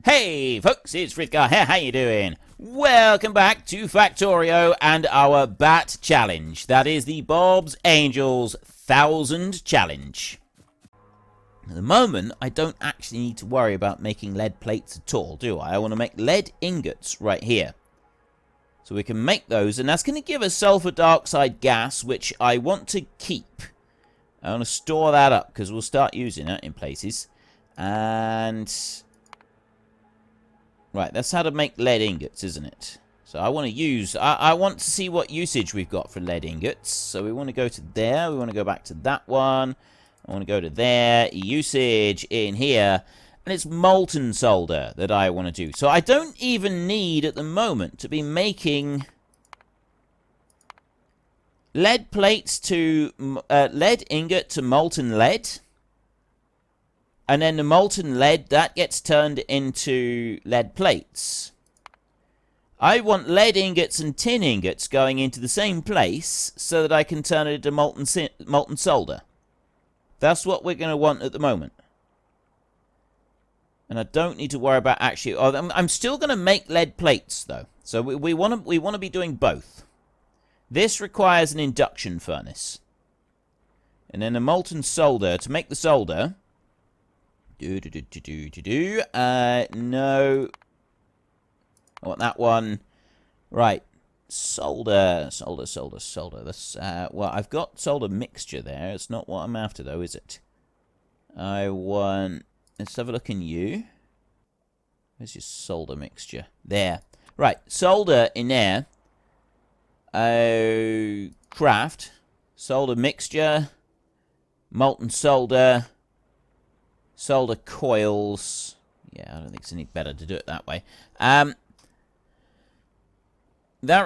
Hey folks, it's Frithgar here, how you doing? Welcome back to Factorio and our Bat Challenge. That is the Bob's Angels 1000 Challenge. At the moment, I don't actually need to worry about making lead plates at all, do I? I want to make lead ingots right here. So we can make those, and that's going to give us sulfur dioxide gas, which I want to keep. I want to store that up, because we'll start using it in places. And... right, that's how to make lead ingots, isn't it? So I want to use... I want to see what usage we've got for lead ingots. So we want to go to there. We want to go back to that one. I want to go to there. Usage in here. And it's molten solder that I want to do. So I don't even need, at the moment, to be making lead plates to... lead ingot to molten lead. And then the molten lead, that gets turned into lead plates. I want lead ingots and tin ingots going into the same place so that I can turn it into molten solder. That's what we're going to want at the moment. And I don't need to worry about actually... oh, I'm still going to make lead plates, though. So we want to be doing both. This requires an induction furnace. And then a molten solder. To make the solder... no. I want that one. Right. Solder. That's, well, I've got solder mixture there. It's not what I'm after, though, is it? I want... let's have a look in you. Where's your solder mixture? There. Right. Solder in there. Craft. Solder mixture. Molten solder. Solder coils. Yeah, I don't think it's any better to do it that way. That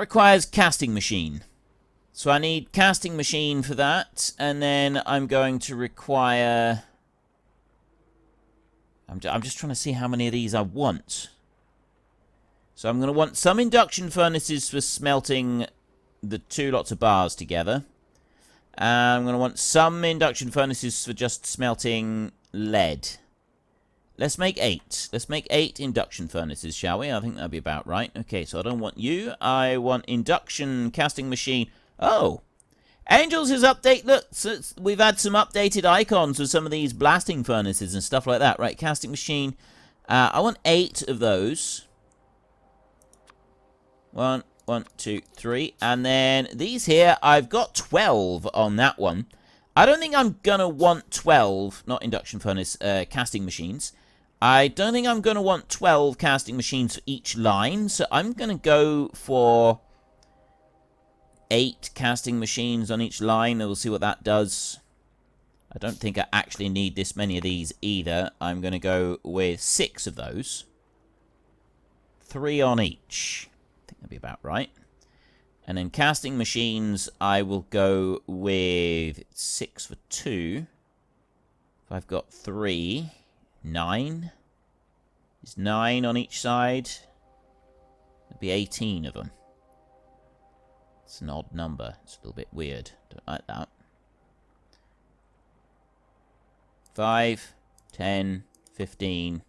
requires casting machine. So I need casting machine for that. And then I'm going to require... I'm just trying to see how many of these I want. So I'm going to want some induction furnaces for smelting the two lots of bars together. I'm going to want some induction furnaces for just smelting... lead. Let's make 8. Let's make 8 induction furnaces, shall we? I think that'd be about right. Okay, so I don't want you. I want induction casting machine. Oh! Angels is update. Look, so we've had some updated icons for some of these blasting furnaces and stuff like that. Right, casting machine. I want 8 of those. 1, 2, 3. And then these here, I've got 12 on that one. I don't think I'm going to want 12, not induction furnace, casting machines. I don't think I'm going to want 12 casting machines for each line, so I'm going to go for 8 casting machines on each line, and we'll see what that does. I don't think I actually need this many of these either. I'm going to go with 6 of those. 3 on each. I think that'd be about right. And then casting machines, I will go with 6 for 2. If I've got 3, 9. Is 9 on each side? That'd be 18 of them. It's an odd number. It's a little bit weird. Don't like that. 5, 10, 15,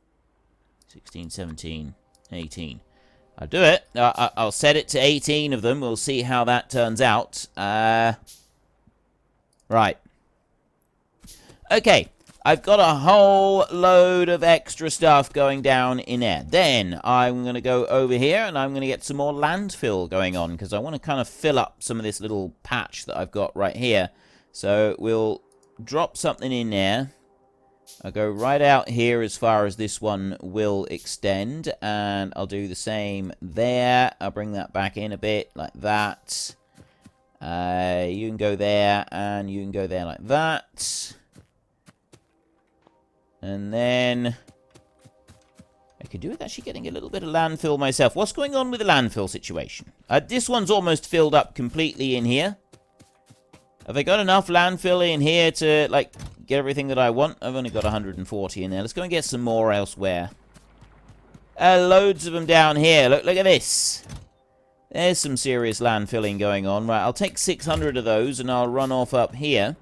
16, 17, 18. I'll do it. I'll set it to 18 of them. We'll see how that turns out. Right. Okay. I've got a whole load of extra stuff going down in there. Then I'm going to go over here and I'm going to get some more landfill going on because I want to kind of fill up some of this little patch that I've got right here. So we'll drop something in there. I'll go right out here as far as this one will extend, and I'll do the same there. I'll bring that back in a bit, like that. You can go there, and you can go there like that. And then... I could do with actually getting a little bit of landfill myself. What's going on with the landfill situation? This one's almost filled up completely in here. Have I got enough landfill in here to, like... get everything that I want? I've only got 140 in there. Let's go and get some more elsewhere. Loads of them down here. Look at this. There's some serious landfilling going on. Right, I'll take 600 of those and I'll run off up here.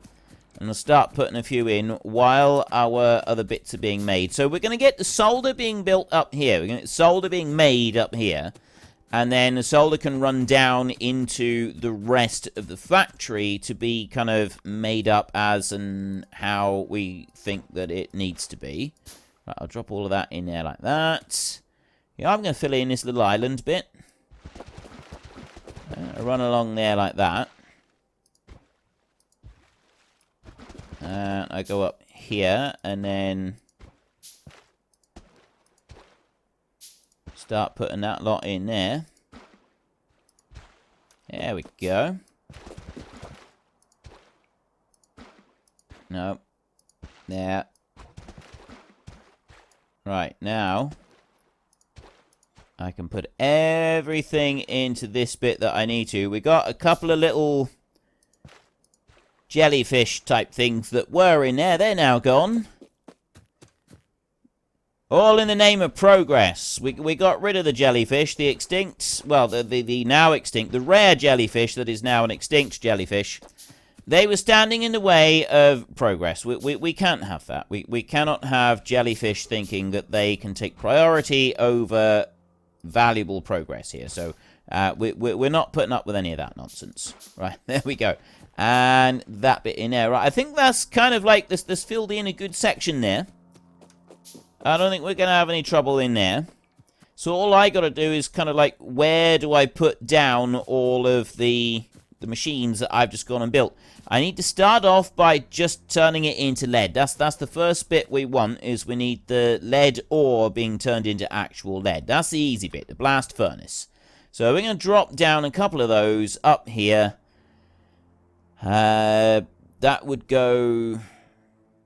And I'll start putting a few in while our other bits are being made. So we're going to get the solder being built up here. We're going to get solder being made up here. And then the solder can run down into the rest of the factory to be kind of made up as and how we think that it needs to be. Right, I'll drop all of that in there like that. Yeah, I'm going to fill in this little island bit. I'll run along there like that. And I go up here and then start putting that lot in there. There we go. No. There. Right, now I can put everything into this bit that I need to. We got a couple of little jellyfish type things that were in there. They're now gone. All in the name of progress. We got rid of the jellyfish, the extinct, well, the now extinct, the rare jellyfish that is now an extinct jellyfish. They were standing in the way of progress. We can't have that. We cannot have jellyfish thinking that they can take priority over valuable progress here. So we're not putting up with any of that nonsense. Right, there we go. And that bit in there. Right, I think that's kind of like this filled in a good section there. I don't think we're going to have any trouble in there. So all I got to do is kind of like, where do I put down all of the machines that I've just gone and built? I need to start off by just turning it into lead. That's the first bit we want, is we need the lead ore being turned into actual lead. That's the easy bit, the blast furnace. So we're going to drop down a couple of those up here. That would go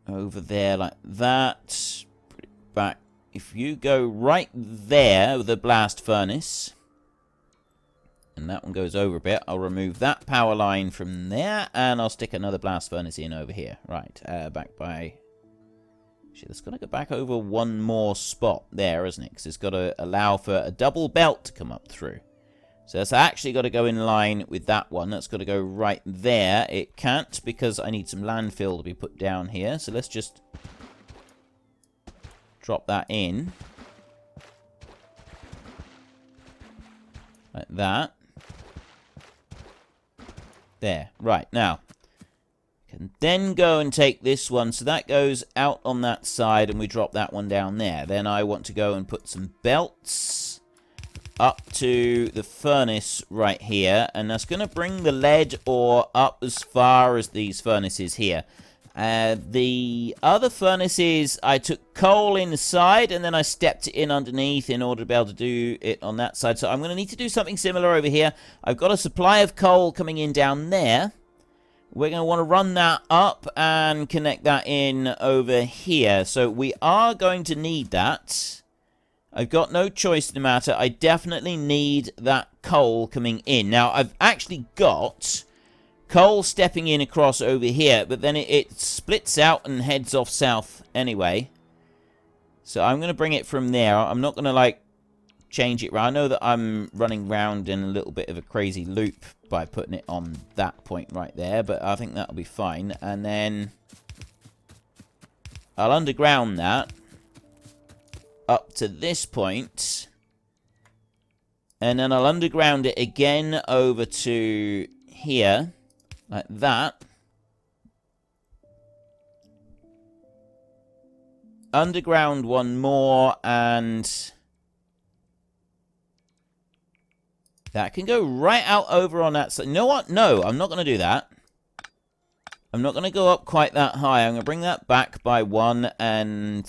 over there like that. Put it back. If you go right there with the blast furnace, and that one goes over a bit, I'll remove that power line from there, and I'll stick another blast furnace in over here. Right, back by... Shit, it's got to go back over one more spot there, isn't it? Because it's got to allow for a double belt to come up through. So that's actually got to go in line with that one. That's got to go right there. It can't, because I need some landfill to be put down here. So let's just drop that in. Like that. There. Right, now. Can then go and take this one. So that goes out on that side, and we drop that one down there. Then I want to go and put some belts up to the furnace right here, and that's going to bring the lead ore up as far as these furnaces here. The other furnaces, I took coal inside, and then I stepped it in underneath in order to be able to do it on that side. So I'm going to need to do something similar over here. I've got a supply of coal coming in down there. We're going to want to run that up and connect that in over here. So we are going to need that. I've got no choice in the matter. I definitely need that coal coming in. Now, I've actually got coal stepping in across over here, but then it splits out and heads off south anyway. So I'm going to bring it from there. I'm not going to, like, change it. I know that I'm running round in a little bit of a crazy loop by putting it on that point right there, but I think that'll be fine. And then I'll underground that up to this point, and then I'll underground it again over to here, like that. Underground one more, and that can go right out over on that side. You know what? No, I'm not going to do that. I'm not going to go up quite that high. I'm going to bring that back by one, and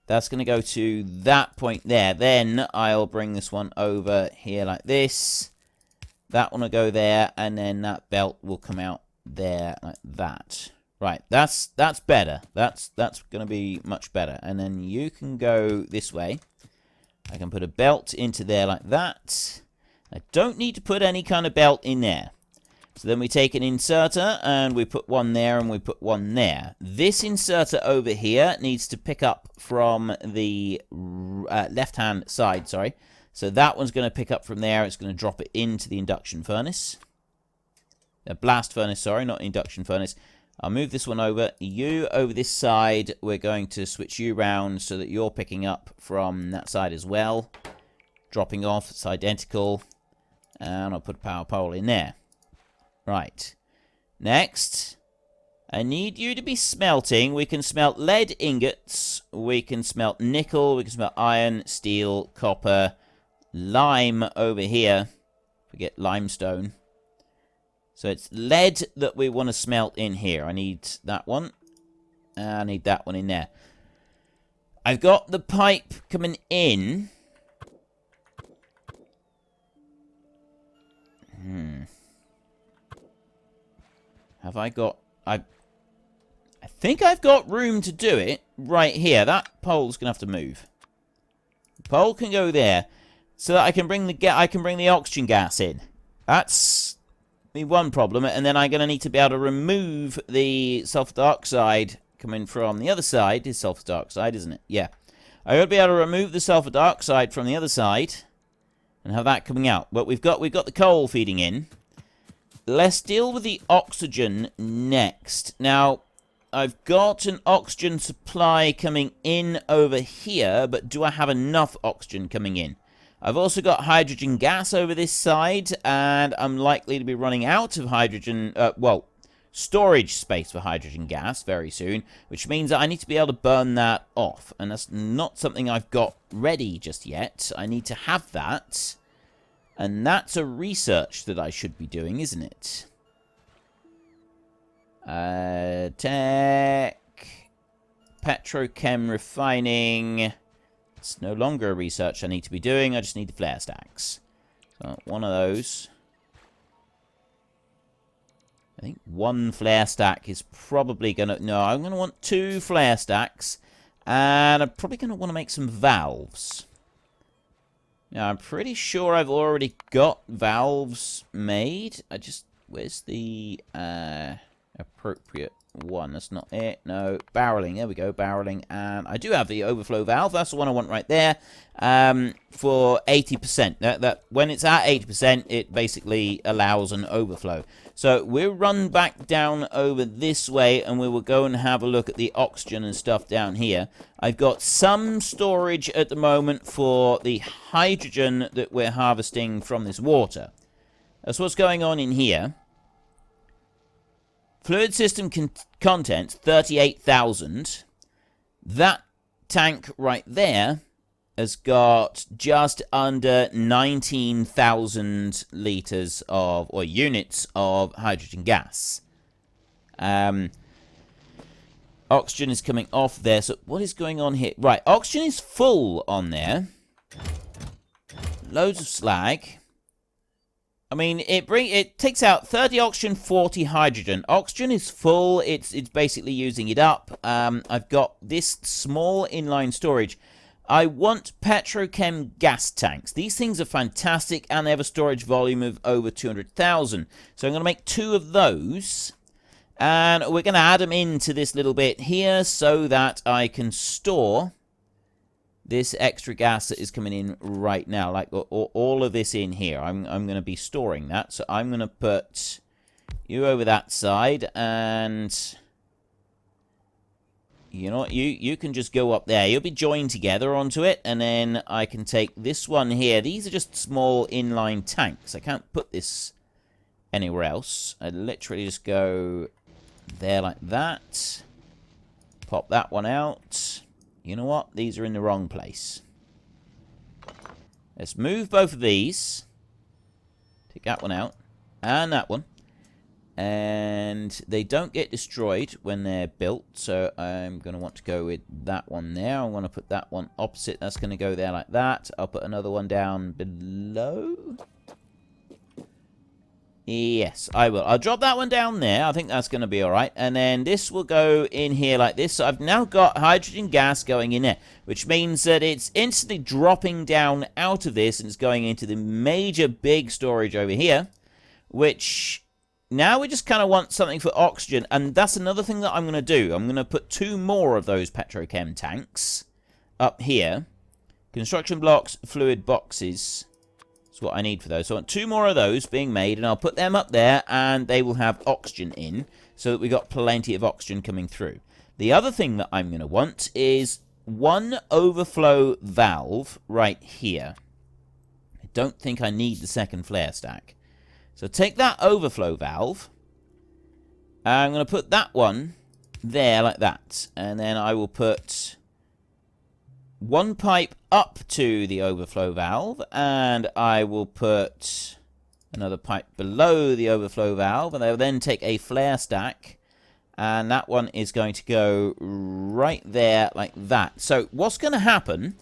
that's going to go to that point there. Then I'll bring this one over here like this. That one will go there, and then that belt will come out there like that. Right, that's better. That's going to be much better. And then you can go this way. I can put a belt into there like that. I don't need to put any kind of belt in there. So then we take an inserter, and we put one there, and we put one there. This inserter over here needs to pick up from the left-hand side, sorry. So that one's going to pick up from there. It's going to drop it into the induction furnace. Blast furnace, sorry, not induction furnace. I'll move this one over. You over this side. We're going to switch you round so that you're picking up from that side as well. Dropping off. It's identical. And I'll put a power pole in there. Right. Next, I need you to be smelting. We can smelt lead ingots. We can smelt nickel. We can smelt iron, steel, copper, lime over here. Forget limestone. So it's lead that we want to smelt in here. I need that one. And I need that one in there. I've got the pipe coming in. Have I got... I think I've got room to do it right here. That pole's going to have to move. The pole can go there so that I can bring the oxygen gas in. That's the one problem. And then I'm going to need to be able to remove the sulfur dioxide coming from the other side. It's sulfur dioxide, isn't it? Yeah. I got to be able to remove the sulfur dioxide from the other side and have that coming out. But we've got the coal feeding in. Let's deal with the oxygen next. Now, I've got an oxygen supply coming in over here, but do I have enough oxygen coming in? I've also got hydrogen gas over this side, and I'm likely to be running out of hydrogen, storage space for hydrogen gas very soon, which means that I need to be able to burn that off, and that's not something I've got ready just yet. I need to have that. And that's a research that I should be doing, isn't it? Tech. Petrochem refining. It's no longer a research I need to be doing. I just need the flare stacks. So, one of those. I think one flare stack is probably going to... No, I'm going to want 2 flare stacks. And I'm probably going to want to make some valves. Now, I'm pretty sure I've already got valves made. Where's the appropriate one? That's not it. No, barreling. There we go, barreling. And I do have the overflow valve. That's the one I want right there. For 80%. That when it's at 80%, it basically allows an overflow. So we'll run back down over this way, and we will go and have a look at the oxygen and stuff down here. I've got some storage at the moment for the hydrogen that we're harvesting from this water. That's what's going on in here. Fluid system content, 38,000. That tank right there has got just under 19,000 litres of, or units of hydrogen gas. Oxygen is coming off there. So what is going on here? Right, oxygen is full on there. Loads of slag. I mean, it takes out 30 oxygen, 40 hydrogen. Oxygen is full. It's basically using it up. I've got this small inline storage. I want Petrochem Gas Tanks. These things are fantastic, and they have a storage volume of over 200,000. So I'm going to make 2 of those. And we're going to add them into this little bit here so that I can store this extra gas that is coming in right now. Like all of this in here. I'm going to be storing that. So I'm going to put you over that side. And you know what? You can just go up there. You'll be joined together onto it. And then I can take this one here. These are just small inline tanks. I can't put this anywhere else. I literally just go there like that. Pop that one out. You know what? These are in the wrong place. Let's move both of these. Take that one out. And that one. And they don't get destroyed when they're built. So I'm going to want to go with that one there. I want to put that one opposite. That's going to go there like that. I'll put another one down below. Yes, I will. I'll drop that one down there. I think that's going to be all right. And then this will go in here like this. So I've now got hydrogen gas going in there, which means that it's instantly dropping down out of this and it's going into the major big storage over here, which now we just kind of want something for oxygen. And that's another thing that I'm going to do. I'm going to put 2 more of those Petrochem tanks up here. Construction blocks, fluid boxes. That's what I need for those. So I want 2 more of those being made, and I'll put them up there, and they will have oxygen in. so that we got plenty of oxygen coming through. The other thing that I'm going to want is one overflow valve right here. I don't think I need the second flare stack. So take that overflow valve. I'm going to put that one there like that. And then I will put one pipe up to the overflow valve. And I will put another pipe below the overflow valve. And I will then take a flare stack. And that one is going to go right there like that. So what's going to happen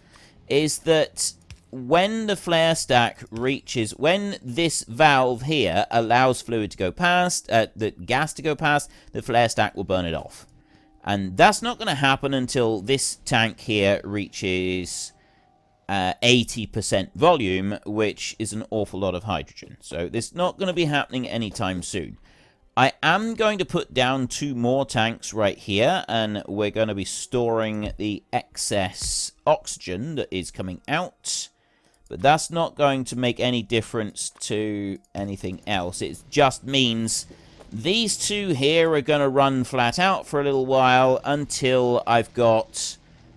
is that when the flare stack reaches, when this valve here allows fluid to go past, the gas to go past, the flare stack will burn it off. And that's not going to happen until this tank here reaches 80% volume, which is an awful lot of hydrogen. So this is not going to be happening anytime soon. I am going to put down 2 more tanks right here, and we're going to be storing the excess oxygen that is coming out. But that's not going to make any difference to anything else. It just means these 2 here are going to run flat out for a little while until I've got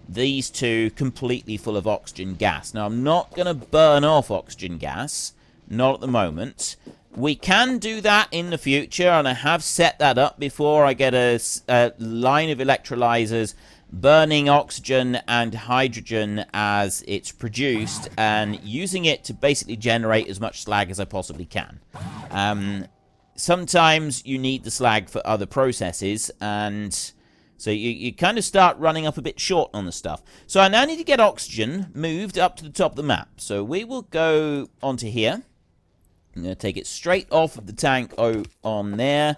these 2 completely full of oxygen gas. Now, I'm not going to burn off oxygen gas, not at the moment. We can do that in the future, and I have set that up before. I get a line of electrolyzers burning oxygen and hydrogen as it's produced, and using it to basically generate as much slag as I possibly can. Sometimes you need the slag for other processes, and so you kind of start running up a bit short on the stuff. So I now need to get oxygen moved up to the top of the map. So we will go onto here. I'm going to take it straight off of the tank on there.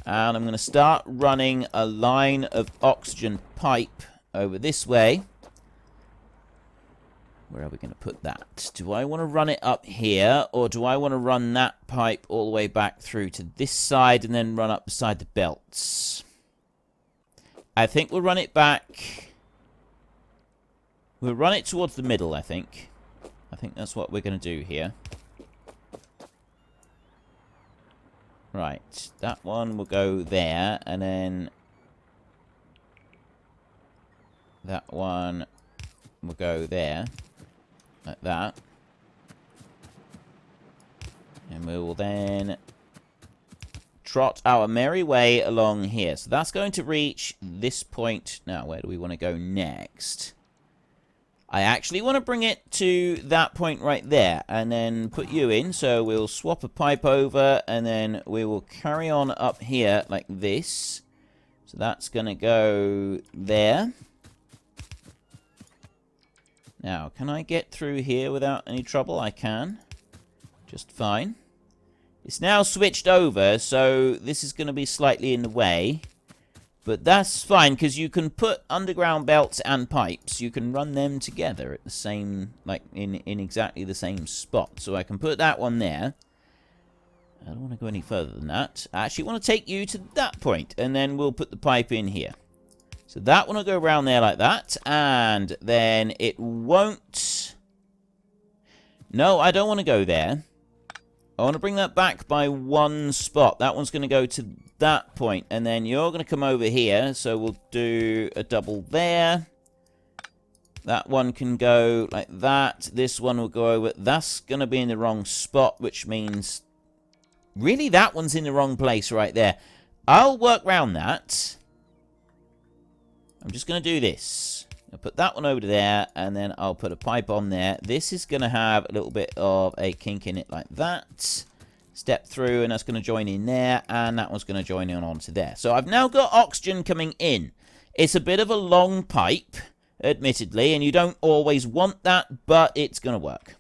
And I'm going to start running a line of oxygen pipe over this way. Where are we going to put that? Do I want to run it up here? Or do I want to run that pipe all the way back through to this side and then run up beside the belts? I think we'll run it back. We'll run it towards the middle, I think. I think that's what we're going to do here. Right, that one will go there, and then that one will go there, like that. And we will then trot our merry way along here. So that's going to reach this point. Now, where do we want to go next? I actually want to bring it to that point right there and then put you in. So we'll swap a pipe over and then we will carry on up here like this. So that's going to go there. Now, can I get through here without any trouble? I can. Just fine. It's now switched over, so this is going to be slightly in the way. But that's fine, because you can put underground belts and pipes. You can run them together at the same, like, in exactly the same spot. So I can put that one there. I don't want to go any further than that. I actually want to take you to that point, and then we'll put the pipe in here. So that one will go around there like that, and then it won't... No, I don't want to go there. I want to bring that back by one spot. That one's going to go to that point, and then you're going to come over here, so we'll do a double there. That one can go like that. This one will go over. That's going to be in the wrong spot, which means... Really, that one's in the wrong place right there. I'll work around that. I'm just going to do this. I'll put that one over there, and then I'll put a pipe on there. This is going to have a little bit of a kink in it like that. Step through, and that's going to join in there, and that one's going to join in onto there. So I've now got oxygen coming in. It's a bit of a long pipe, admittedly, and you don't always want that, but it's going to work.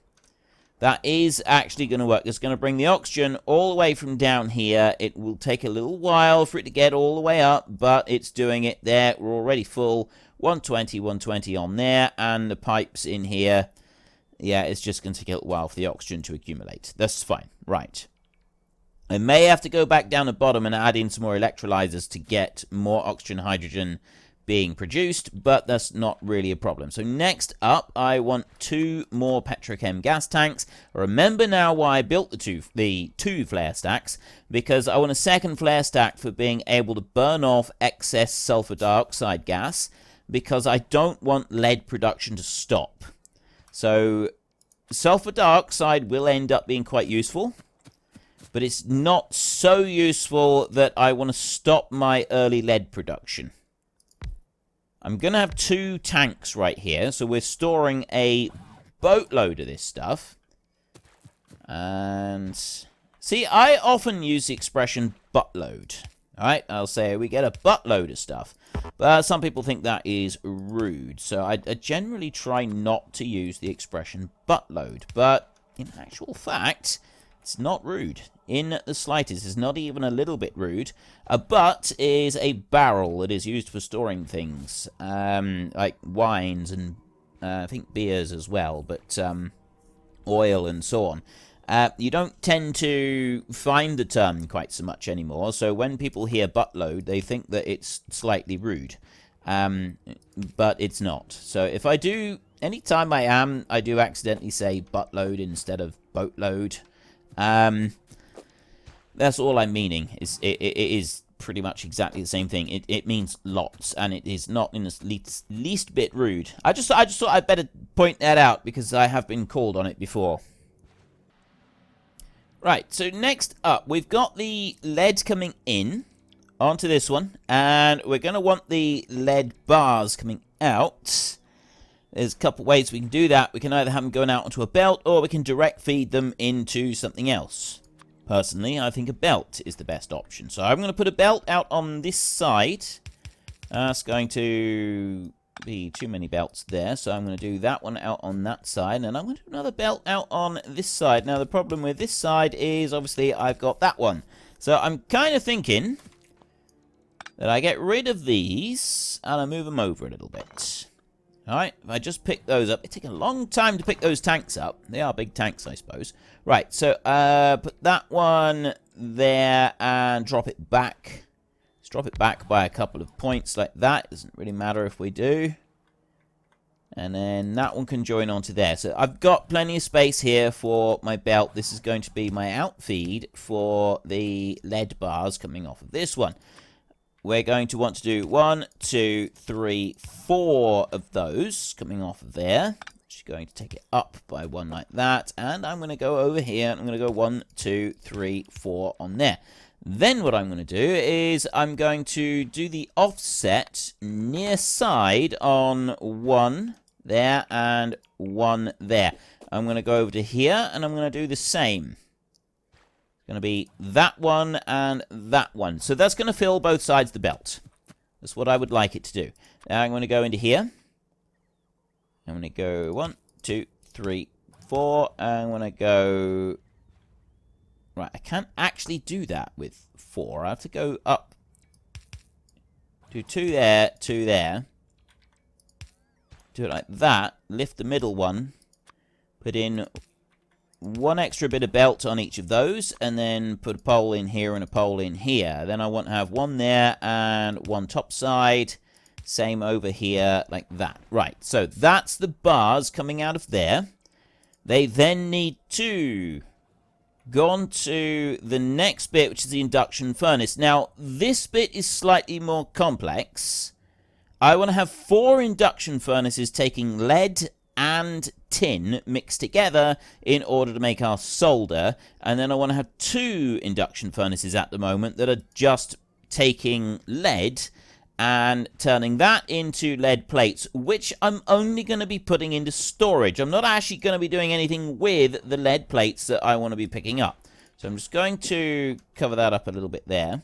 That is actually going to work. It's going to bring the oxygen all the way from down here. It will take a little while for it to get all the way up, but it's doing it there. We're already full. 120, 120 on there, and the pipes in here. Yeah, it's just going to take a little while for the oxygen to accumulate. That's fine. Right. I may have to go back down the bottom and add in some more electrolyzers to get more oxygen, hydrogen being produced, but that's not really a problem. So next up, I want 2 more Petrochem gas tanks. Remember now why I built the two flare stacks, because I want a second flare stack for being able to burn off excess sulfur dioxide gas, because I don't want lead production to stop. So sulfur dioxide will end up being quite useful, but it's not so useful that I want to stop my early lead production. I'm going to have 2 tanks right here, so we're storing a boatload of this stuff. And see, I often use the expression buttload. Alright, I'll say we get a buttload of stuff. But some people think that is rude, so I generally try not to use the expression buttload. But in actual fact, it's not rude in the slightest. It's not even a little bit rude. A butt is a barrel that is used for storing things, like wines and I think beers as well, but oil and so on. You don't tend to find the term quite so much anymore, so when people hear buttload, they think that it's slightly rude, but it's not. So if I do, anytime I do accidentally say buttload instead of boatload, that's all I'm meaning. It is pretty much exactly the same thing. It means lots, and it is not in the least bit rude. I just thought I'd better point that out, because I have been called on it before. Right, so next up, we've got the lead coming in onto this one, and we're going to want the lead bars coming out. There's a couple ways we can do that. We can either have them going out onto a belt, or we can direct feed them into something else. Personally, I think a belt is the best option. So I'm going to put a belt out on this side. That's going to be too many belts there, so I'm going to do that one out on that side, and I'm going to do another belt out on this side. Now, the problem with this side is, obviously, I've got that one. So I'm kind of thinking that I get rid of these, and I move them over a little bit. Alright, if I just pick those up, it takes a long time to pick those tanks up. They are big tanks, I suppose. Right, so put that one there and drop it back. Let's drop it back by a couple of points like that. It doesn't really matter if we do. And then that one can join onto there. So I've got plenty of space here for my belt. This is going to be my outfeed for the lead bars coming off of this one. We're going to want to do 1, 2, 3, 4 of those coming off of there. Just going to take it up by 1 like that. And I'm going to go over here. And I'm going to go 1, 2, 3, 4 on there. Then what I'm going to do is I'm going to do the offset near side on 1 there and 1 there. I'm going to go over to here and I'm going to do the same. Going to be that one and that one. So that's going to fill both sides of the belt. That's what I would like it to do. Now I'm going to go into here. I'm going to go 1, 2, 3, 4. I'm going to go... Right, I can't actually do that with 4. I have to go up. Do 2 there, 2 there. Do it like that. Lift the middle one. Put in 1 extra bit of belt on each of those, and then put a pole in here and a pole in here. Then I want to have 1 there and 1 top side. Same over here, like that. Right, so that's the bars coming out of there. They then need to go on to the next bit, which is the induction furnace. Now, this bit is slightly more complex. I want to have 4 induction furnaces taking lead and tin mixed together in order to make our solder, and then I want to have 2 induction furnaces at the moment that are just taking lead and turning that into lead plates, which I'm only going to be putting into storage. I'm not actually going to be doing anything with the lead plates that I want to be picking up. So I'm just going to cover that up a little bit there.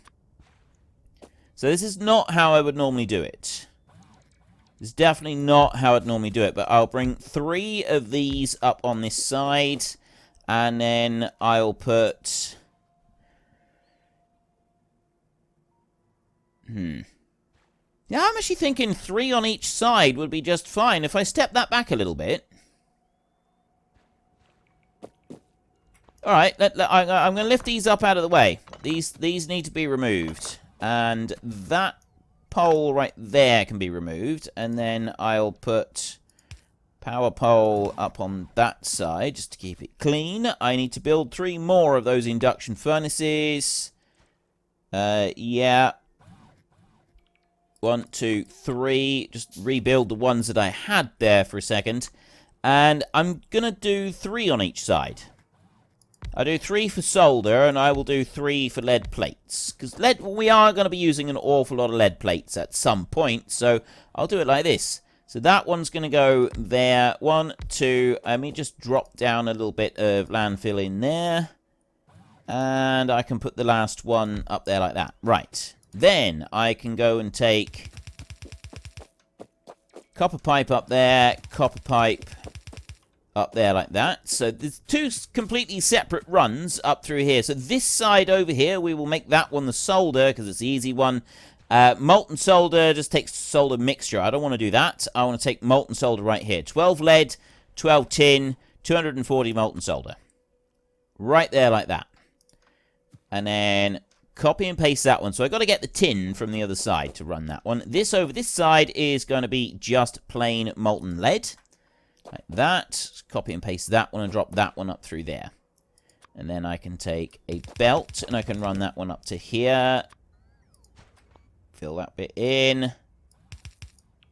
So this is not how I would normally do it. It's definitely not how I'd normally do it, but I'll bring 3 of these up on this side, and then I'll put... Yeah, I'm actually thinking 3 on each side would be just fine. If I step that back a little bit... Alright, I'm going to lift these up out of the way. These need to be removed. And that pole right there can be removed. And then I'll put power pole up on that side just to keep it clean. I need to build 3 more of those induction furnaces. Yeah. 1, 2, 3. Just rebuild the ones that I had there for a second. And I'm going to do 3 on each side. I do 3 for solder, and I will do 3 for lead plates. Because we are going to be using an awful lot of lead plates at some point, so I'll do it like this. So that one's going to go there. 1, 2. Let me just drop down a little bit of landfill in there. And I can put the last one up there like that. Right. Then I can go and take copper pipe up there, copper pipe up there like that. So there's 2 completely separate runs up through here. So this side over here, we will make that one the solder because it's the easy one. Molten solder just takes solder mixture. I don't want to do that. I want to take molten solder right here. 12 lead, 12 tin, 240 molten solder. Right there like that. And then copy and paste that one. So I've got to get the tin from the other side to run that one. This over this side is going to be just plain molten lead. Like that. Copy and paste that one and drop that one up through there. And then I can take a belt and I can run that one up to here. Fill that bit in.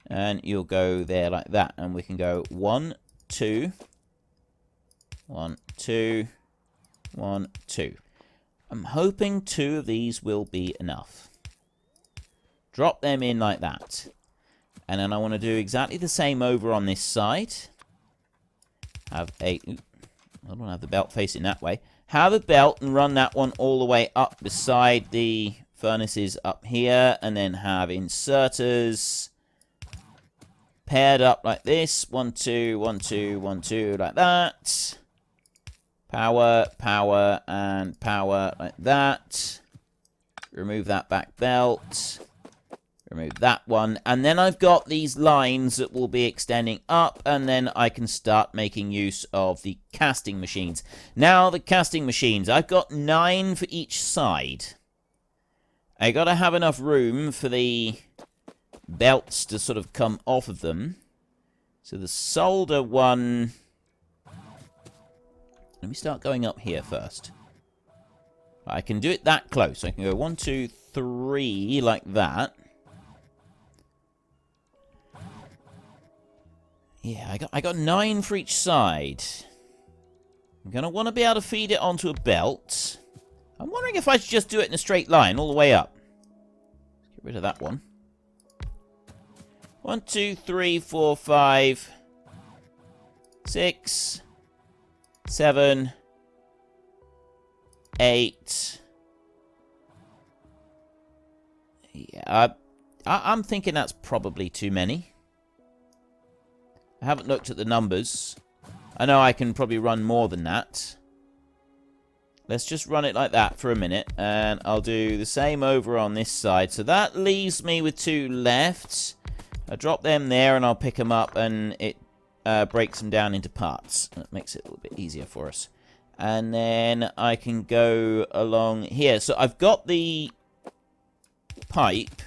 And you'll go there like that. And we can go 1, 2. 1, 2. 1, 2. I'm hoping 2 of these will be enough. Drop them in like that. And then I want to do exactly the same over on this side. Have a... I don't have the belt facing that way. Have a belt and run that one all the way up beside the furnaces up here. And then have inserters paired up like this. 1, 2, 1, 2, 1, 2, like that. Power, power, and power like that. Remove that back belt. Remove that one. And then I've got these lines that will be extending up. And then I can start making use of the casting machines. Now, the casting machines. I've got 9 for each side. I got to have enough room for the belts to sort of come off of them. So the solder one... Let me start going up here first. I can do it that close. I can go 1, 2, 3 like that. Yeah, I got 9 for each side. I'm going to want to be able to feed it onto a belt. I'm wondering if I should just do it in a straight line all the way up. Let's get rid of that one. 1, 2, 3, 4, 5, 6... 7, 8. Yeah, I'm thinking that's probably too many. I haven't looked at the numbers. I know I can probably run more than that. Let's just run it like that for a minute. And I'll do the same over on this side. So that leaves me with 2 left. I'll drop them there and I'll pick them up and it... breaks them down into parts. That makes it a little bit easier for us. And then I can go along here. So I've got the pipe.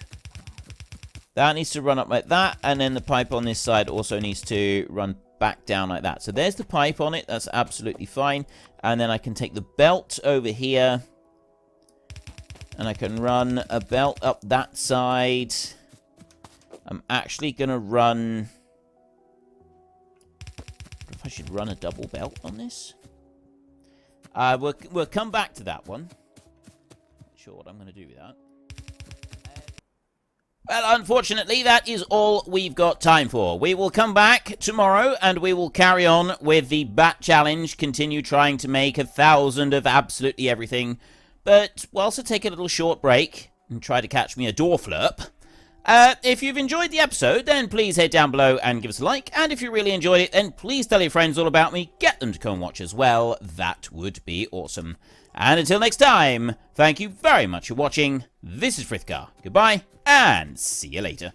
That needs to run up like that. And then the pipe on this side also needs to run back down like that. So there's the pipe on it. That's absolutely fine. And then I can take the belt over here. And I can run a belt up that side. I'm actually going to run... I should run a double belt on this. We'll come back to that one. Not sure what I'm going to do with that. Well, unfortunately, that is all we've got time for. We will come back tomorrow, and we will carry on with the Bat Challenge, continue trying to make 1,000 of absolutely everything. But we'll also take a little short break and try to catch me a door flurp. If you've enjoyed the episode, then please head down below and give us a like. And if you really enjoyed it, then please tell your friends all about me. Get them to come and watch as well. That would be awesome. And until next time, thank you very much for watching. This is Frithgar. Goodbye, and see you later.